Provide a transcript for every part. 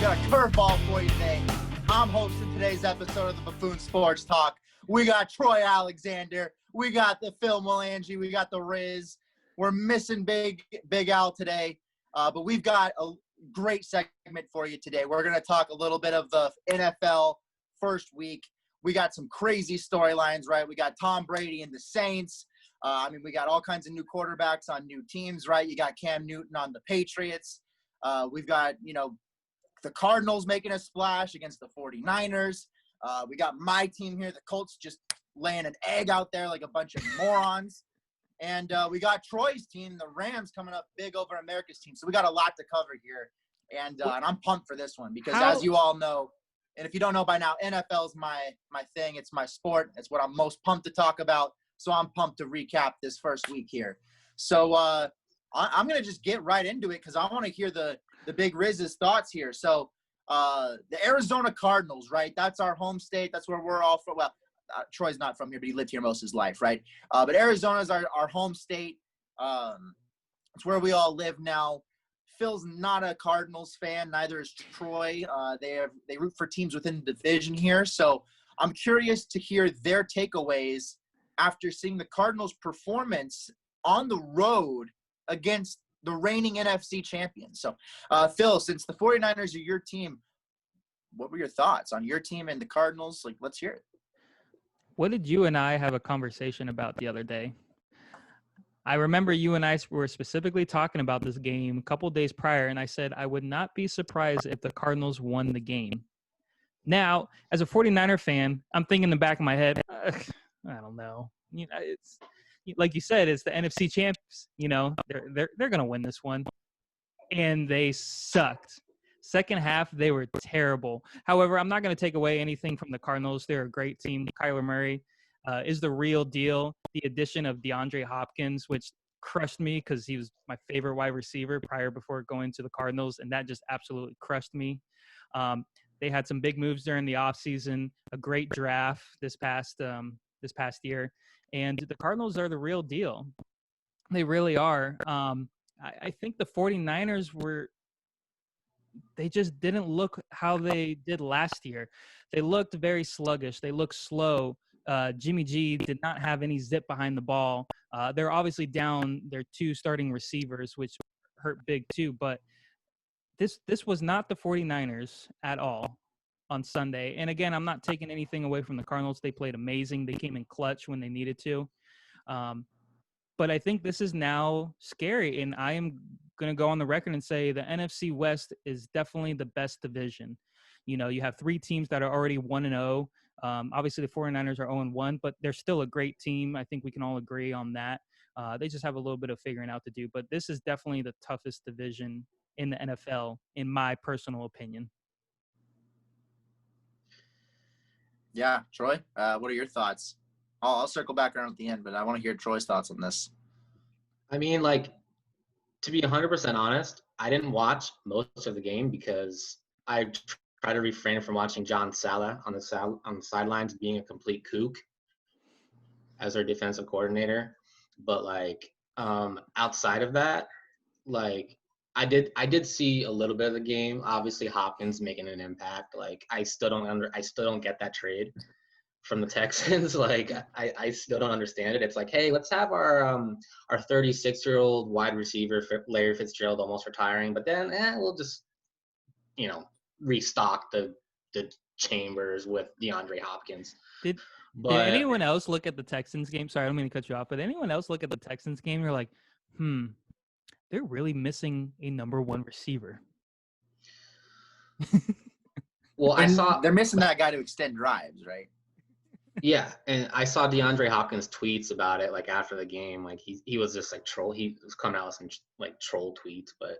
got a curveball for you today. I'm hosting today's episode of the Buffoons Sports Talk. We got Troy Alexander. We got the Phil Melangi. We got the Riz. We're missing Big Al today, but we've got a great segment for you today. We're going to talk a little bit of the NFL first week. We got some crazy storylines, right? We got Tom Brady and the Saints. We got all kinds of new quarterbacks on new teams, right? You got Cam Newton on the Patriots. We've got, the Cardinals making a splash against the 49ers. We got my team here, the Colts, just laying an egg out there like a bunch of morons. And we got Troy's team, the Rams, coming up big over America's team. So we got a lot to cover here. And I'm pumped for this one because, as you all know, and if you don't know by now, NFL is my thing. It's my sport. It's what I'm most pumped to talk about. So I'm pumped to recap this first week here. So I'm going to just get right into it because I want to hear the Big Riz's thoughts here. So the Arizona Cardinals, right? That's our home state. That's where we're all from. Well, Troy's not from here, but he lived here most of his life, right? But Arizona's our home state. It's where we all live now. Phil's not a Cardinals fan. Neither is Troy. They root for teams within the division here. So I'm curious to hear their takeaways after seeing the Cardinals' performance on the road against the reigning NFC champions. So, Phil, since the 49ers are your team, what were your thoughts on your team and the Cardinals? Let's hear it. What did you and I have a conversation about the other day? I remember you and I were specifically talking about this game a couple days prior, and I said I would not be surprised if the Cardinals won the game. Now, as a 49er fan, I'm thinking in the back of my head, I don't know. It's like you said, it's the NFC champs. They're going to win this one, and they sucked. Second half, they were terrible. However, I'm not going to take away anything from the Cardinals. They're a great team. Kyler Murray is the real deal. The addition of DeAndre Hopkins, which crushed me because he was my favorite wide receiver before going to the Cardinals, and that just absolutely crushed me. They had some big moves during the offseason, a great draft this past year, and the Cardinals are the real deal. They really are. I think the 49ers they just didn't look how they did last year. They looked very sluggish. They looked slow. Jimmy G did not have any zip behind the ball. They're obviously down their two starting receivers, which hurt big too. But this was not the 49ers at all on Sunday. And again, I'm not taking anything away from the Cardinals. They played amazing. They came in clutch when they needed to. But I think this is now scary. And I am going to go on the record and say the NFC West is definitely the best division. You have three teams that are already 1-0. Obviously, the 49ers are 0-1, but they're still a great team. I think we can all agree on that. They just have a little bit of figuring out to do. But this is definitely the toughest division in the NFL, in my personal opinion. Yeah, Troy, what are your thoughts? I'll circle back around at the end, but I want to hear Troy's thoughts on this. To be 100% honest, I didn't watch most of the game because I try to refrain from watching John Sala on the sidelines being a complete kook as our defensive coordinator. But outside of that, I did see a little bit of the game. Obviously, Hopkins making an impact. I still don't get that trade from the Texans. I still don't understand it. It's hey, let's have our 36-year-old wide receiver Larry Fitzgerald almost retiring, but then we'll just restock the chambers with DeAndre Hopkins. Did anyone else look at the Texans game? Sorry, I don't mean to cut you off, but anyone else look at the Texans game? You're like, they're really missing a number one receiver. Well, they're missing that guy to extend drives, right? Yeah, and I saw DeAndre Hopkins tweets about it after the game. He was just troll. He was coming out with some troll tweets, but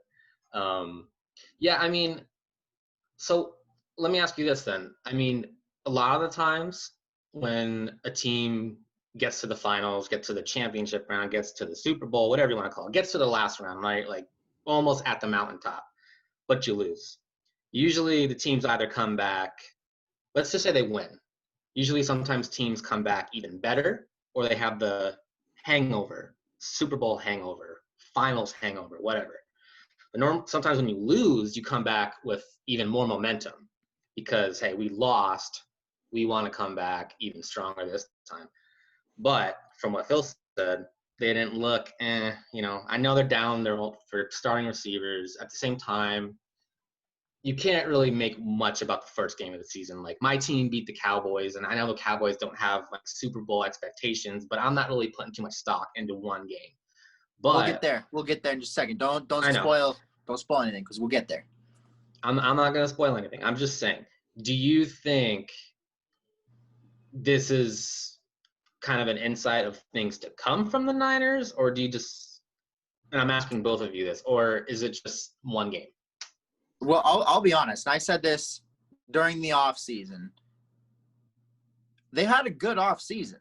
so let me ask you this then. A lot of the times when a team gets to the finals, gets to the championship round, gets to the Super Bowl, whatever you want to call it, gets to the last round, right? Almost at the mountaintop, but you lose. Usually the teams either come back, let's just say they win. Usually sometimes teams come back even better, or they have the hangover, Super Bowl hangover, finals hangover, whatever. But sometimes when you lose, you come back with even more momentum because, hey, we lost. We want to come back even stronger this time. But from what Phil said, they didn't look, I know they're down there for starting receivers. At the same time, you can't really make much about the first game of the season. Like, my team beat the Cowboys, and I know the Cowboys don't have like Super Bowl expectations, but I'm not really putting too much stock into one game. But we'll get there. We'll get there in just a second. Don't spoil anything because we'll get there. I'm not going to spoil anything. I'm just saying, do you think this is kind of an insight of things to come from the Niners, or do you just, and I'm asking both of you this, or is it just one game? Well, I'll be honest. I said this during the off season. They had a good off season,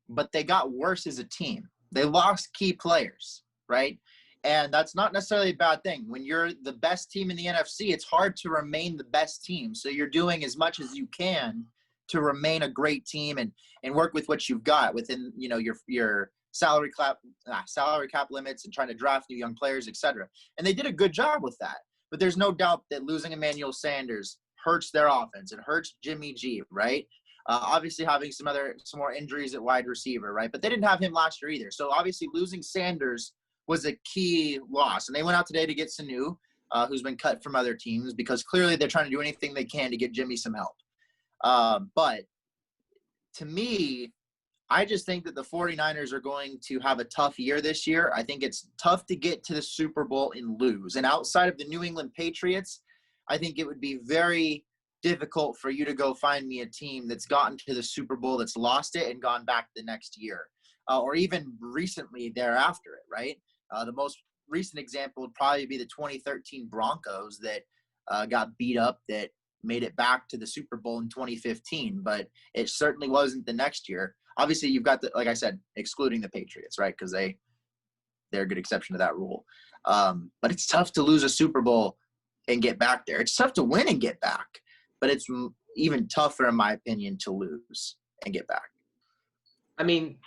but they got worse as a team. They lost key players, right? And that's not necessarily a bad thing. When you're the best team in the NFC, it's hard to remain the best team. So you're doing as much as you can to remain a great team and work with what you've got within, your salary cap limits and trying to draft new young players, etc. And they did a good job with that. But there's no doubt that losing Emmanuel Sanders hurts their offense. It hurts Jimmy G, right? Obviously having some more injuries at wide receiver, right? But they didn't have him last year either. So obviously losing Sanders was a key loss. And they went out today to get Sanu, who's been cut from other teams, because clearly they're trying to do anything they can to get Jimmy some help. But to me, I just think that the 49ers are going to have a tough year this year. I think it's tough to get to the Super Bowl and lose. And outside of the New England Patriots, I think it would be very difficult for you to go find me a team that's gotten to the Super Bowl, that's lost it and gone back the next year, or even recently thereafter it, right? The most recent example would probably be the 2013 Broncos that got beat up, that made it back to the Super Bowl in 2015, but it certainly wasn't the next year. Obviously, you've got like I said, excluding the Patriots, right? Because they're a good exception to that rule. But it's tough to lose a Super Bowl and get back there. It's tough to win and get back, but it's even tougher, in my opinion, to lose and get back. I mean,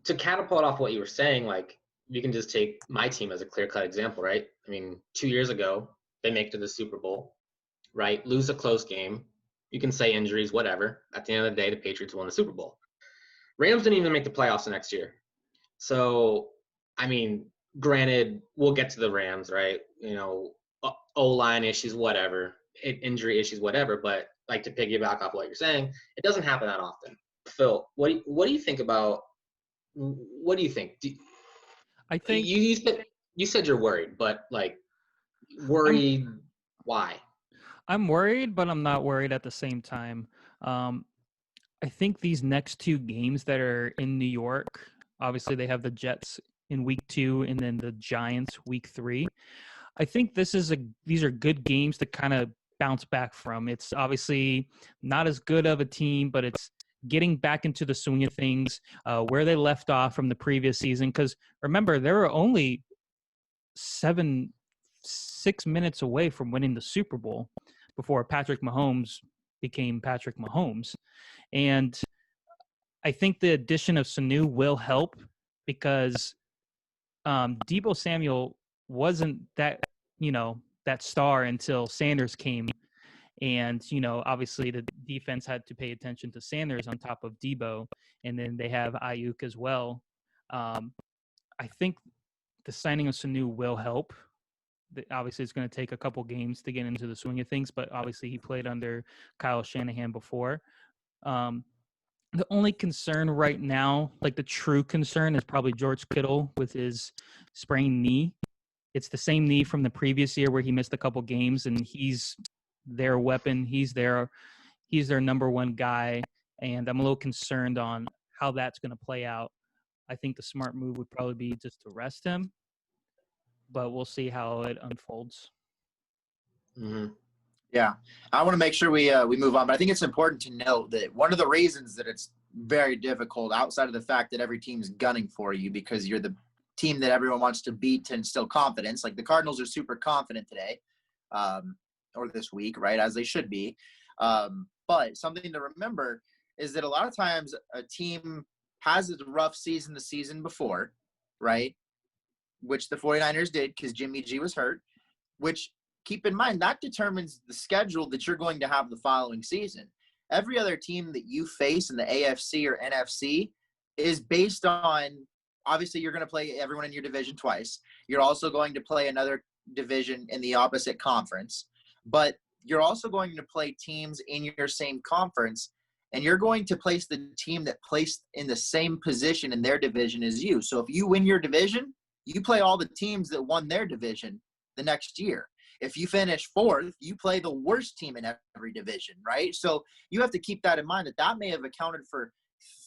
to catapult off what you were saying, like, you can just take my team as a clear-cut example, right? I mean, 2 years ago, they make it to the Super Bowl, right? Lose a close game. You can say injuries, whatever. At the end of the day, the Patriots won the Super Bowl. Rams didn't even make the playoffs the next year. So, I mean, granted, we'll get to the Rams, right? O-line issues, whatever, injury issues, whatever. But, like, to piggyback off what you're saying, it doesn't happen that often. Phil, what do you think about – what do you think? I think you said you're worried, but, like, worried why? I'm worried, but I'm not worried at the same time. I think these next two games that are in New York, obviously they have the Jets in week 2 and then the Giants week 3. I think these are good games to kind of bounce back from. It's obviously not as good of a team, but it's getting back into the swing of things where they left off from the previous season. Because remember, they were only 6 minutes away from winning the Super Bowl before Patrick Mahomes became Patrick Mahomes. And I think the addition of Sanu will help because Deebo Samuel wasn't that star until Sanders came. And, obviously the defense had to pay attention to Sanders on top of Deebo. And then they have Ayuk as well. I think the signing of Sanu will help. Obviously, it's going to take a couple games to get into the swing of things, but obviously he played under Kyle Shanahan before. The only concern right now, like the true concern, is probably George Kittle with his sprained knee. It's the same knee from the previous year where he missed a couple games, and he's their weapon. He's their number one guy, and I'm a little concerned on how that's going to play out. I think the smart move would probably be just to rest him, but we'll see how it unfolds. Mm-hmm. Yeah, I want to make sure we move on, but I think it's important to note that one of the reasons that it's very difficult, outside of the fact that every team's gunning for you because you're the team that everyone wants to beat to instill confidence. Like the Cardinals are super confident today, or this week, right, as they should be. But something to remember is that a lot of times a team has a rough season the season before, right? which the 49ers did because Jimmy G was hurt, which keep in mind that determines the schedule that you're going to have the following season. Every other team that you face in the AFC or NFC is based on, obviously you're going to play everyone in your division twice. You're also going to play another division in the opposite conference, but you're also going to play teams in your same conference, and you're going to place the team that placed in the same position in their division as you. So if you win your division, you play all the teams that won their division the next year. If you finish fourth, you play the worst team in every division, right? So you have to keep that in mind, that may have accounted for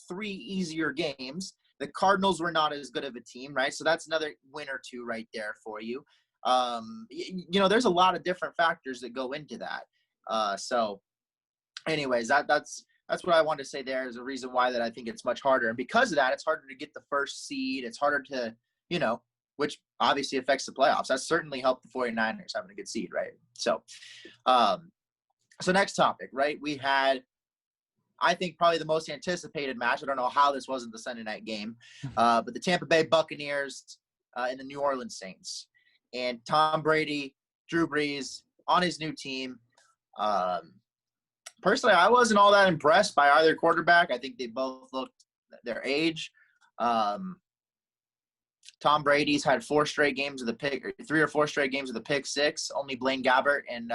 3 easier games. The Cardinals were not as good of a team, right? So that's another win or 2 right there for you. There's a lot of different factors that go into that. So anyways, that's what I wanted to say there is a reason why that I think it's much harder. And because of that, it's harder to get the first seed. It's harder to, which obviously affects the playoffs. That certainly helped the 49ers having a good seed, right? So next topic, right? We had, I think, probably the most anticipated match. I don't know how this wasn't the Sunday night game, but the Tampa Bay Buccaneers and the New Orleans Saints. And Tom Brady, Drew Brees on his new team. Personally, I wasn't all that impressed by either quarterback. I think they both looked their age. Tom Brady's had 3 or 4 straight games of the pick six. Only Blaine Gabbert and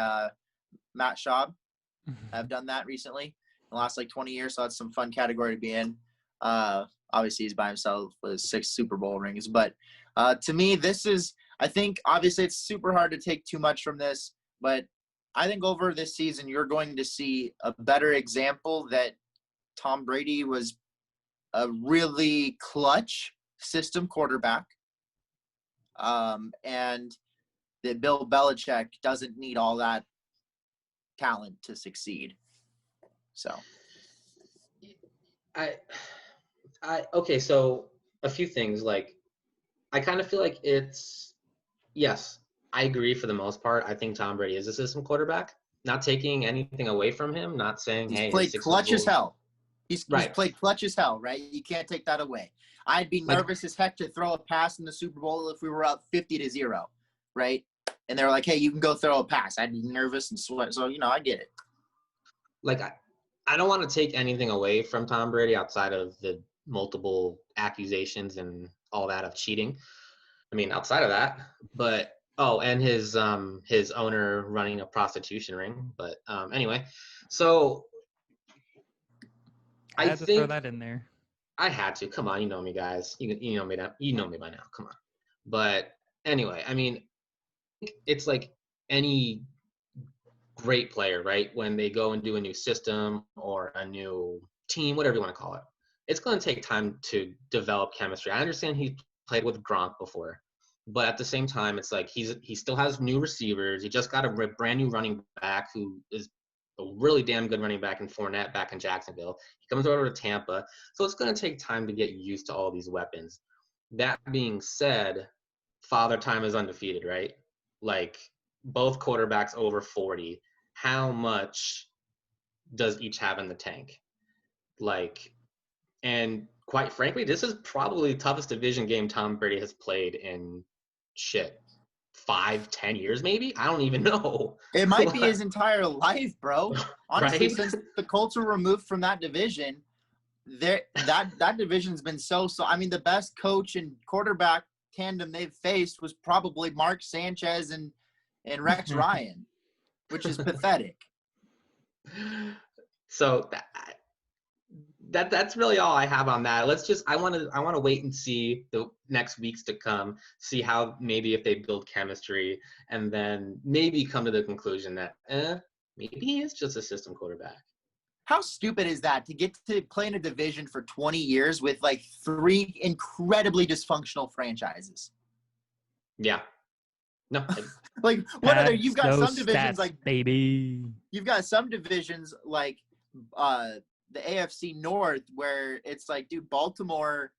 Matt Schaub have done that recently in the last 20 years. So that's some fun category to be in. Obviously, he's by himself with 6 Super Bowl rings. But to me, I think obviously it's super hard to take too much from this, but I think over this season, you're going to see a better example that Tom Brady was a really clutch system quarterback, and that Bill Belichick doesn't need all that talent to succeed. So, okay, so a few things. I kind of feel like yes, I agree for the most part. I think Tom Brady is a system quarterback. Not taking anything away from him. Not saying, he's hey, played clutch as hell. He's played clutch as hell, right? You can't take that away. I'd be nervous as heck to throw a pass in the Super Bowl if we were up 50-0, right? And they're like, hey, you can go throw a pass. I'd be nervous and sweat. So, I get it. I don't want to take anything away from Tom Brady outside of the multiple accusations and all that of cheating. I mean, outside of that, but and his owner running a prostitution ring. But anyway, so I had to throw that in there. I had to. Come on, you know me, guys. You know me now. You know me by now. Come on. But anyway, I mean, it's like any great player, right? When they go and do a new system or a new team, whatever you want to call it, it's going to take time to develop chemistry. I understand he played with Gronk before, but at the same time, it's like he still has new receivers. He just got a brand new running back who is a really damn good running back in Fournette back in Jacksonville. He comes over to Tampa. So it's going to take time to get used to all these weapons. That being said, Father Time is undefeated, right? Both quarterbacks over 40. How much does each have in the tank? And quite frankly, this is probably the toughest division game Tom Brady has played in 5-10 years, maybe. I don't even know. It might be his entire life, bro. Honestly, Right? Since the Colts were removed from that division, that division's been so. I mean, the best coach and quarterback tandem they've faced was probably Mark Sanchez and Rex Ryan, which is pathetic. So that's really all I have on that. I want to wait and see the next weeks to come, see how maybe if they build chemistry, and then maybe come to the conclusion that maybe he is just a system quarterback. How stupid is that to get to play in a division for 20 years with 3 incredibly dysfunctional franchises? Yeah. No. What other? You've got some divisions baby. You've got some divisions like the AFC North where it's dude, Baltimore,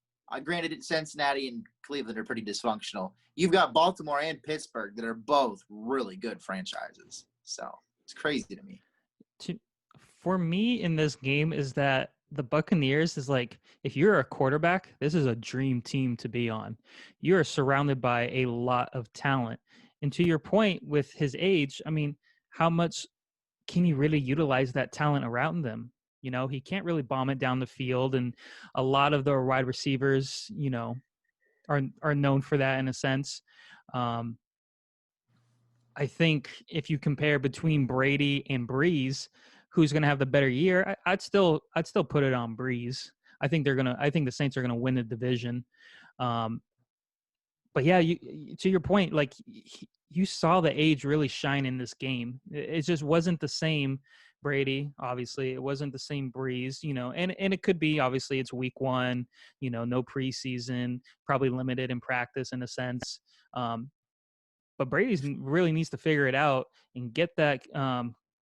granted Cincinnati and Cleveland are pretty dysfunctional. You've got Baltimore and Pittsburgh that are both really good franchises. So it's crazy to me. For me in this game is that the Buccaneers is like, if you're a quarterback, this is a dream team to be on. You are surrounded by a lot of talent. And to your point with his age, I mean, how much can he really utilize that talent around them? You know, he can't really bomb it down the field. And a lot of the wide receivers, you know, are known for that in a sense. Um, I think if you compare between Brady and Breeze, who's going to have the better year, I'd still put it on Breeze. I think the Saints are gonna win the division. Um, but yeah, to your point, like you saw the age really shine in this game. It just wasn't the same Brady. Obviously, it wasn't the same Breeze. You know, and it could be obviously it's week one. You know, no preseason, probably limited in practice in a sense. But Brady's really needs to figure it out and get that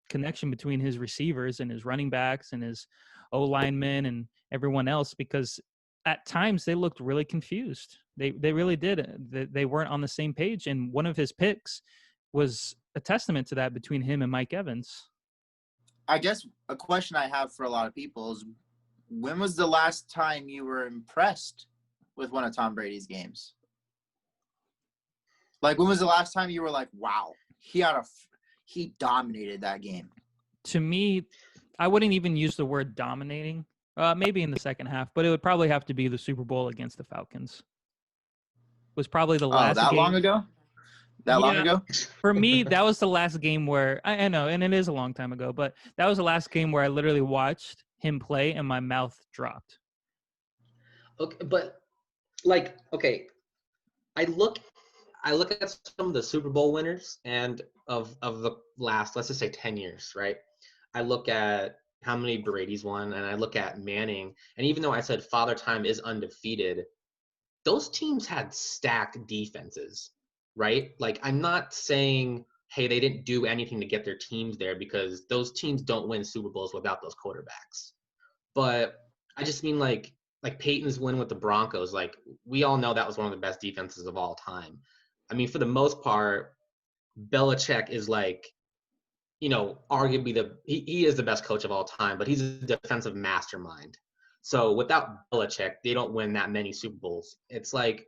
connection between his receivers and his running backs and his O linemen and everyone else, because at times they looked really confused. They really did. They weren't on the same page, and one of his picks was a testament to that between him and Mike Evans. I guess a question I have for a lot of people is, when was the last time you were impressed with one of Tom Brady's games? Like, when was the last time you were like, wow, he dominated that game? To me, I wouldn't even use the word dominating. Maybe in the second half, but it would probably have to be the Super Bowl against the Falcons. Was probably the last that game. long ago? Long ago? For me, that was the last game where I know, and it is a long time ago, but that was the last game where I literally watched him play and my mouth dropped. Okay, but like, okay, I look at some of the Super Bowl winners and of the last, let's just say 10 years, right? I look at how many Brady's won, and I look at Manning, and even though I said Father Time is undefeated, those teams had stacked defenses, right? Like, I'm not saying, hey, they didn't do anything to get their teams there, because those teams don't win Super Bowls without those quarterbacks. But I just mean like Peyton's win with the Broncos, like, we all know that was one of the best defenses of all time. I mean, for the most part, Belichick is like, you know, arguably he is the best coach of all time, but he's a defensive mastermind. So without Belichick, they don't win that many Super Bowls. It's like,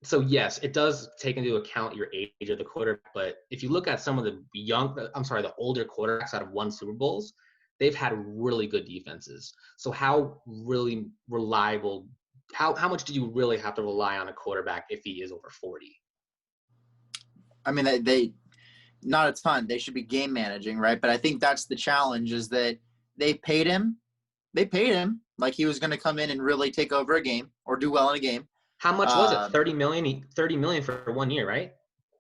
so yes, it does take into account your age of the quarterback, but if you look at some of the the older quarterbacks out of won Super Bowls, they've had really good defenses. So how really reliable, how much do you really have to rely on a quarterback if he is over 40? I mean, they not a ton. They should be game managing, right? But I think that's the challenge, is that they paid him like he was going to come in and really take over a game or do well in a game. How much was it? 30 million for 1 year, right?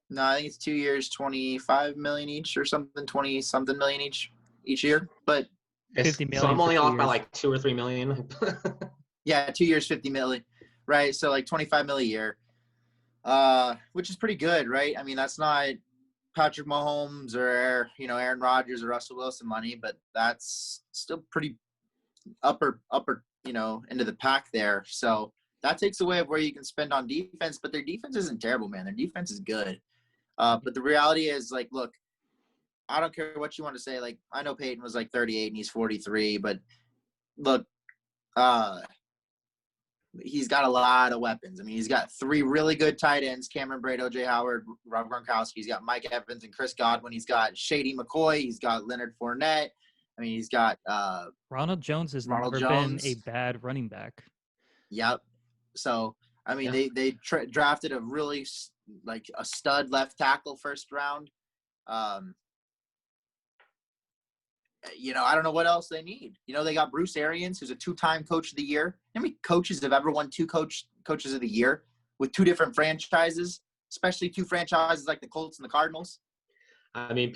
No, I think it's 2 years, 25 million each or something, 20 something million each year. But 50 million. So I'm only off by years. like 2 or 3 million. Yeah, 2 years, 50 million, right? So like 25 million a year, which is pretty good, right? I mean, that's not Patrick Mahomes or, you know, Aaron Rodgers or Russell Wilson money, but that's still pretty upper, you know, into the pack there. So that takes away of where you can spend on defense, but their defense isn't terrible, man. Their defense is good. But the reality is, like, look, I don't care what you want to say. Like, I know Peyton was like 38 and he's 43, but look, he's got a lot of weapons. I mean, he's got 3 really good tight ends: Cameron Brate, O.J. Howard, Rob Gronkowski. He's got Mike Evans and Chris Godwin. He's got Shady McCoy. He's got Leonard Fournette. I mean, he's got Ronald Jones has Ronald never Jones. been a bad running back. Yep. So, I mean, Yeah. they drafted a really, like, a stud left tackle first round. You know, I don't know what else they need. You know, they got Bruce Arians, who's a 2-time coach of the year. How many coaches have ever won 2 coaches of the year with 2 different franchises, especially 2 franchises like the Colts and the Cardinals? I mean,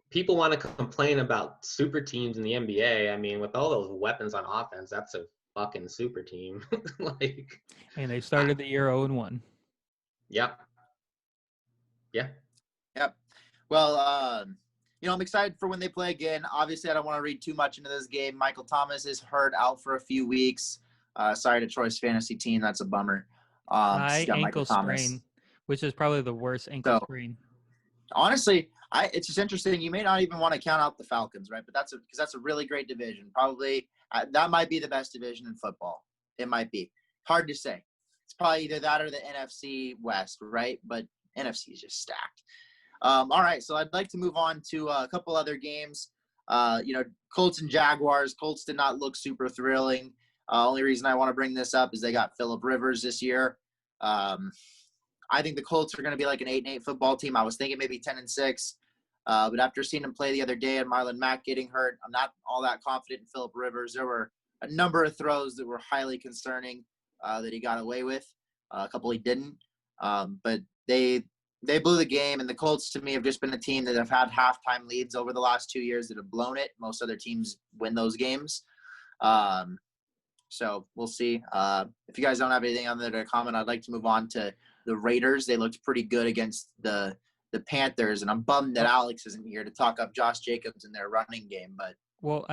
people want to complain about super teams in the NBA. I mean, with all those weapons on offense, that's a fucking super team. Like, And they started the year 0-1. Yep. Yeah. Yep. Well, you know, I'm excited for when they play again. Obviously, I don't want to read too much into this game. Michael Thomas is hurt out for a few weeks. Sorry to Troy's fantasy team. That's a bummer. High ankle sprain, which is probably the worst ankle sprain. Honestly, It's just interesting. You may not even want to count out the Falcons, right? But because that's a really great division. Probably that might be the best division in football. It might be hard to say. It's probably either that or the NFC West, right? But NFC is just stacked. All right, so I'd like to move on to a couple other games. Colts and Jaguars. Colts did not look super thrilling. Only reason I want to bring this up is they got Phillip Rivers this year. I think the Colts are going to be like an 8-8 football team. I was thinking maybe 10-6. But after seeing him play the other day and Marlon Mack getting hurt, I'm not all that confident in Phillip Rivers. There were a number of throws that were highly concerning that he got away with. A couple he didn't. But they blew the game, and the Colts, to me, have just been a team that have had halftime leads over the last 2 years that have blown it. Most other teams win those games. So we'll see. If you guys don't have anything other to comment, I'd like to move on to the Raiders. They looked pretty good against the Panthers, and I'm bummed that Alex isn't here to talk up Josh Jacobs in their running game. But Well,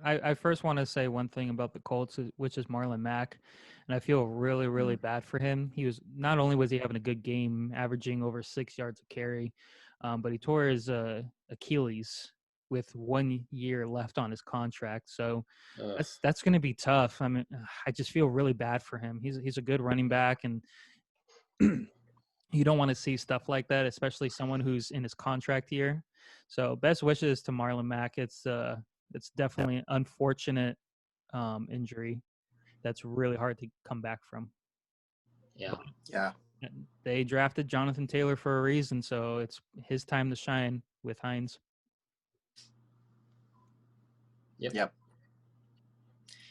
I first want to say one thing about the Colts, which is Marlon Mack, and I feel really, really bad for him. Not only was he having a good game, averaging over 6 yards a carry, but he tore his Achilles with 1 year left on his contract. So that's going to be tough. I mean, I just feel really bad for him. He's a good running back, and you don't want to see stuff like that, especially someone who's in his contract year. So best wishes to Marlon Mack. It's definitely an unfortunate injury that's really hard to come back from. Yeah. Yeah. They drafted Jonathan Taylor for a reason, so it's his time to shine with Hines. Yep.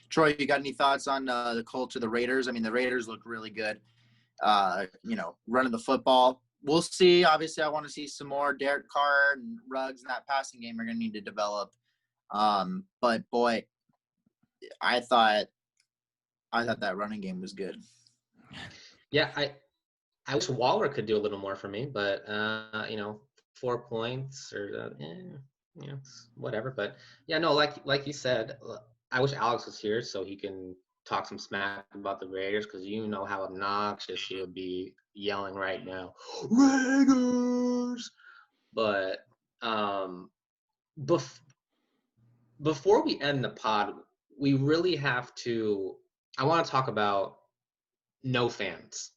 Troy, you got any thoughts on the Colts or the Raiders? I mean, the Raiders look really good. Running the football. We'll see. Obviously, I want to see some more. Derek Carr and Ruggs in that passing game are going to need to develop. But boy, I thought that running game was good. Yeah, I wish Waller could do a little more for me, but 4 points or whatever. But yeah, no, like you said, I wish Alex was here so he can talk some smack about the Raiders, because you know how obnoxious he'll be yelling right now, Raiders. But before we end the pod, we really have to. I want to talk about no fans.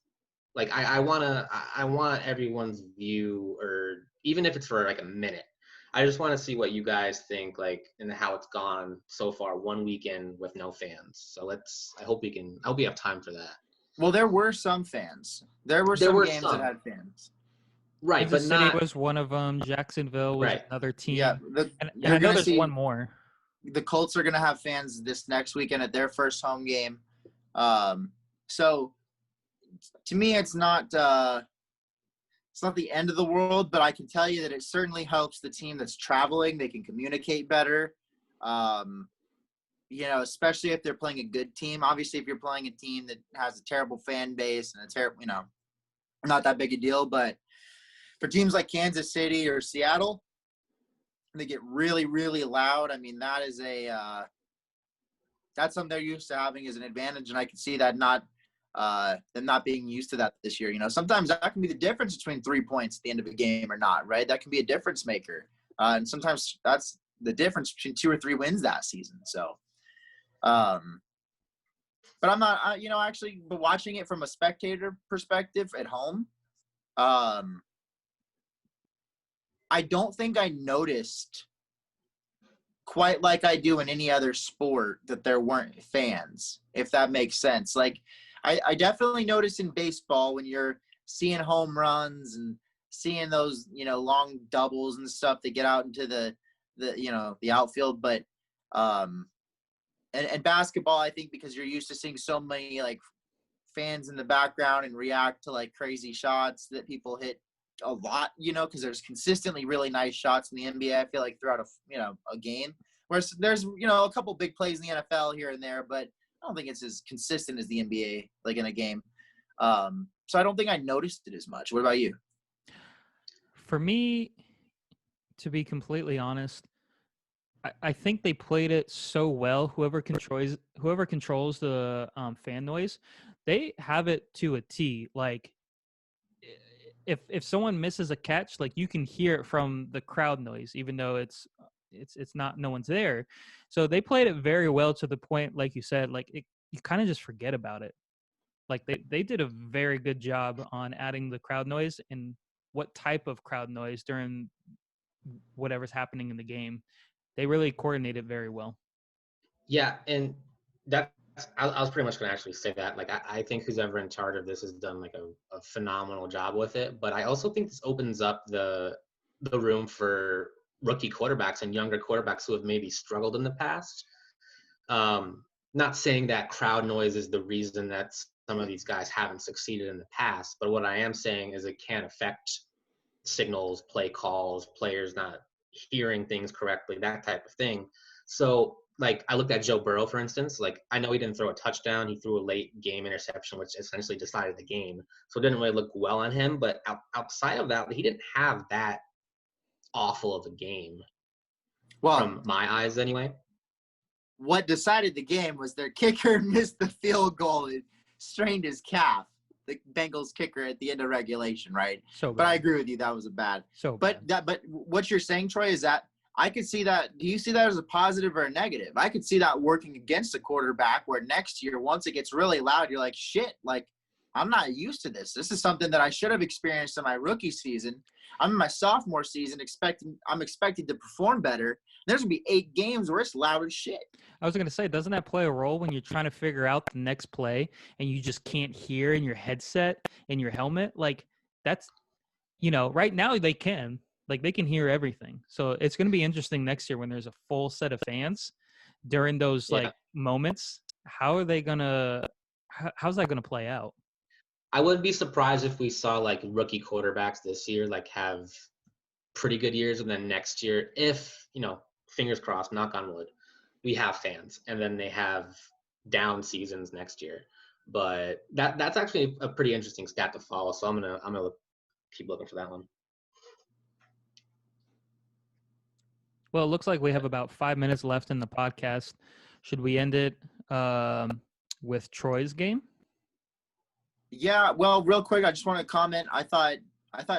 Like I want everyone's view, or even if it's for like a minute. I just want to see what you guys think, like, and how it's gone so far, 1 weekend with no fans. So I hope we have time for that. Well, there were some fans. There were some games that had fans. Right, Kansas City was one of them. Jacksonville was another team. Yeah, and I know there's one more. The Colts are going to have fans this next weekend at their first home game. So to me, it's not the end of the world, but I can tell you that it certainly helps the team that's traveling. They can communicate better, especially if they're playing a good team. Obviously, if you're playing a team that has a terrible fan base and not that big a deal. But for teams like Kansas City or Seattle, they get really, really loud. I mean, that is that's something they're used to having as an advantage, and I can see that them not being used to that this year. Sometimes that can be the difference between 3 points at the end of a game or not, right? That can be a difference maker. And sometimes that's the difference between 2 or 3 wins that season. So, but I'm not, but watching it from a spectator perspective at home, I don't think I noticed quite like I do in any other sport that there weren't fans, if that makes sense. Like, I definitely noticed in baseball when you're seeing home runs and seeing those, long doubles and stuff that get out into the outfield. But and basketball, I think, because you're used to seeing so many like fans in the background and react to like crazy shots that people hit a lot, because there's consistently really nice shots in the NBA. I feel like throughout a game, whereas there's a couple big plays in the NFL here and there, but I don't think it's as consistent as the NBA, like in a game. So I don't think I noticed it as much. What about you? For me, to be completely honest, I think they played it so well. Whoever controls the fan noise, they have it to a T. Like, if someone misses a catch, like you can hear it from the crowd noise, even though it's not, no one's there. So they played it very well to the point, like you said, like you kind of just forget about it. Like they did a very good job on adding the crowd noise and what type of crowd noise during whatever's happening in the game. They really coordinated very well. Yeah, and that's I was pretty much going to actually say that. Like, I think who's ever in charge of this has done like a phenomenal job with it. But I also think this opens up the room for rookie quarterbacks and younger quarterbacks who have maybe struggled in the past. Not saying that crowd noise is the reason that some of these guys haven't succeeded in the past, but what I am saying is it can affect signals, play calls, players not hearing things correctly, that type of thing. So, like, I looked at Joe Burrow, for instance. Like, I know he didn't throw a touchdown. He threw a late game interception, which essentially decided the game. So it didn't really look well on him. But outside of that, he didn't have that awful of a game. Well, from my eyes, anyway. What decided the game was their kicker missed the field goal and strained his calf. The Bengals kicker at the end of regulation, right? So bad. But I agree with you, that was a bad. So But bad. but what you're saying, Troy, is that I could see that. Do you see that as a positive or a negative? I could see that working against a quarterback where next year, once it gets really loud, you're like, shit, like, I'm not used to this. This is something that I should have experienced in my rookie season. I'm in my sophomore season I'm expected to perform better. There's going to be 8 games where it's loud as shit. I was going to say, doesn't that play a role when you're trying to figure out the next play and you just can't hear in your headset, in your helmet? Like, that's, right now they can. Like, they can hear everything. So it's going to be interesting next year when there's a full set of fans during those, moments. How are they going to – how's that going to play out? I wouldn't be surprised if we saw, like, rookie quarterbacks this year, like, have pretty good years, and then next year, if, fingers crossed, knock on wood, we have fans, and then they have down seasons next year. But that's actually a pretty interesting stat to follow, so I'm gonna keep looking for that one. Well, it looks like we have about 5 minutes left in the podcast. Should we end it with Troy's game? Yeah, well, real quick, I just want to comment. I thought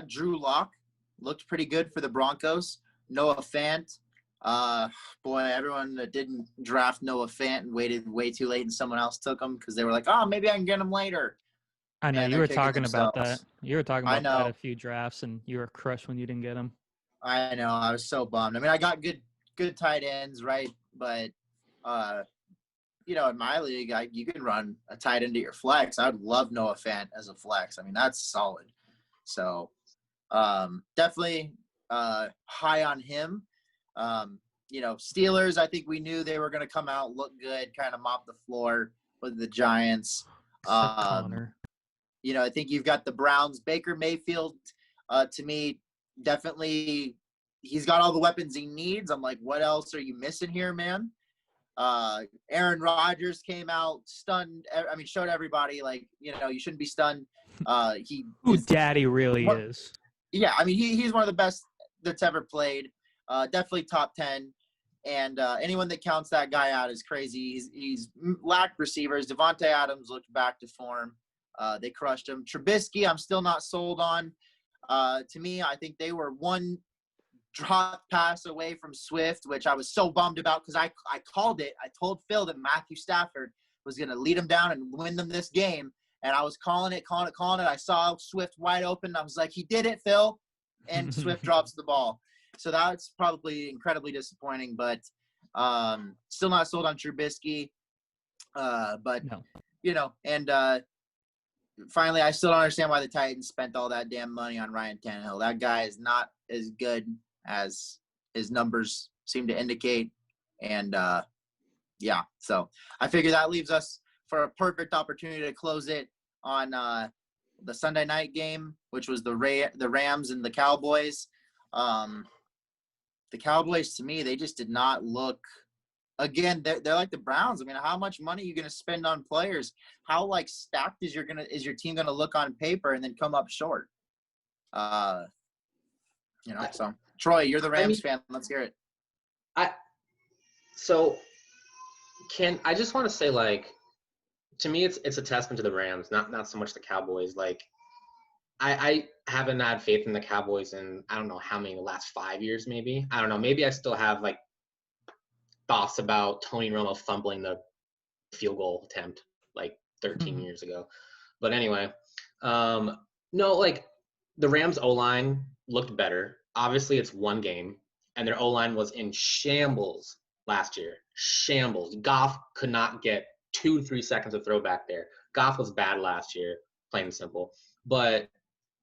Drew Lock looked pretty good for the Broncos. Noah Fant. Boy, everyone that didn't draft Noah Fant and waited way too late and someone else took him because they were like, oh, maybe I can get him later. I know. Man, you they're were kicking talking about that. themselves. You were talking I about that know. a few drafts, and you were crushed when you didn't get him. I know. I was so bummed. I mean, I got good tight ends, right? But, in my league, you can run a tight end to your flex. I would love Noah Fant as a flex. I mean, that's solid. So, definitely high on him. Steelers, I think we knew they were going to come out, look good, kind of mop the floor with the Giants. Connor. I think you've got the Browns. Baker Mayfield, to me, definitely he's got all the weapons he needs. I'm like, what else are you missing here, man? Aaron Rodgers came out, stunned. I mean, showed everybody, like, you shouldn't be stunned. Who daddy really is. Yeah, I mean, he's one of the best that's ever played. Definitely top 10. And anyone that counts that guy out is crazy. He's lacked receivers. Devontae Adams looked back to form. They crushed him. Trubisky, I'm still not sold on. To me, I think they were one drop pass away from Swift, which I was so bummed about because I called it. I told Phil that Matthew Stafford was going to lead them down and win them this game. And I was calling it. I saw Swift wide open. I was like, he did it, Phil. And Swift drops the ball. So that's probably incredibly disappointing, but still not sold on Trubisky. But, no. And finally, I still don't understand why the Titans spent all that damn money on Ryan Tannehill. That guy is not as good as his numbers seem to indicate. And, so I figure that leaves us for a perfect opportunity to close it on the Sunday night game, which was the Rams and the Cowboys. The Cowboys, to me, they just did not look – again, they're like the Browns. I mean, how much money are you going to spend on players? How, stacked is your team going to look on paper and then come up short? So, Troy, you're the Rams fan. Let's hear it. I just want to say, to me, it's a testament to the Rams, not so much the Cowboys. I haven't had faith in the Cowboys in I don't know how many, the last 5 years maybe. I don't know. Maybe I still have like thoughts about Tony Romo fumbling the field goal attempt like 13 years ago. But anyway, no, like the Rams O-line looked better. Obviously, it's one game, and their O-line was in shambles last year. Shambles. Goff could not get 2 to 3 seconds of throw back there. Goff was bad last year, plain and simple. But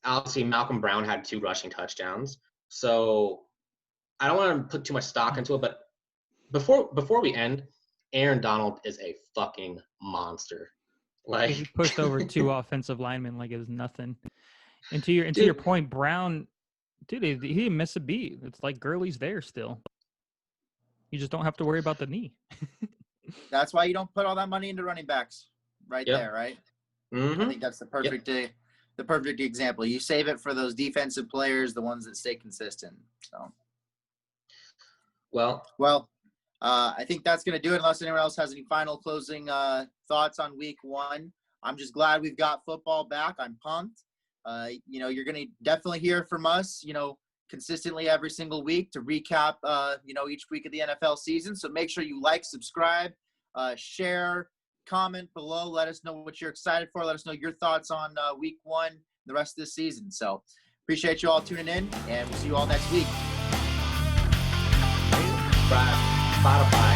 obviously, Malcolm Brown had 2 rushing touchdowns. So I don't want to put too much stock into it, but before we end, Aaron Donald is a fucking monster. Like He pushed over 2 offensive linemen like it was nothing. And to your Dude. point, Brown, dude, he didn't miss a beat. It's like Gurley's there still. You just don't have to worry about the knee. That's why you don't put all that money into running backs right Yep. there, right? Mhm. I think that's the perfect the perfect example. You save it for those defensive players, the ones that stay consistent. So, Well, I think that's going to do it unless anyone else has any final closing thoughts on week 1. I'm just glad we've got football back. I'm pumped. You're going to definitely hear from us, consistently every single week to recap, each week of the NFL season. So make sure you like, subscribe, share, comment below. Let us know what you're excited for. Let us know your thoughts on week 1, the rest of the season. So appreciate you all tuning in, and we'll see you all next week. Spotify.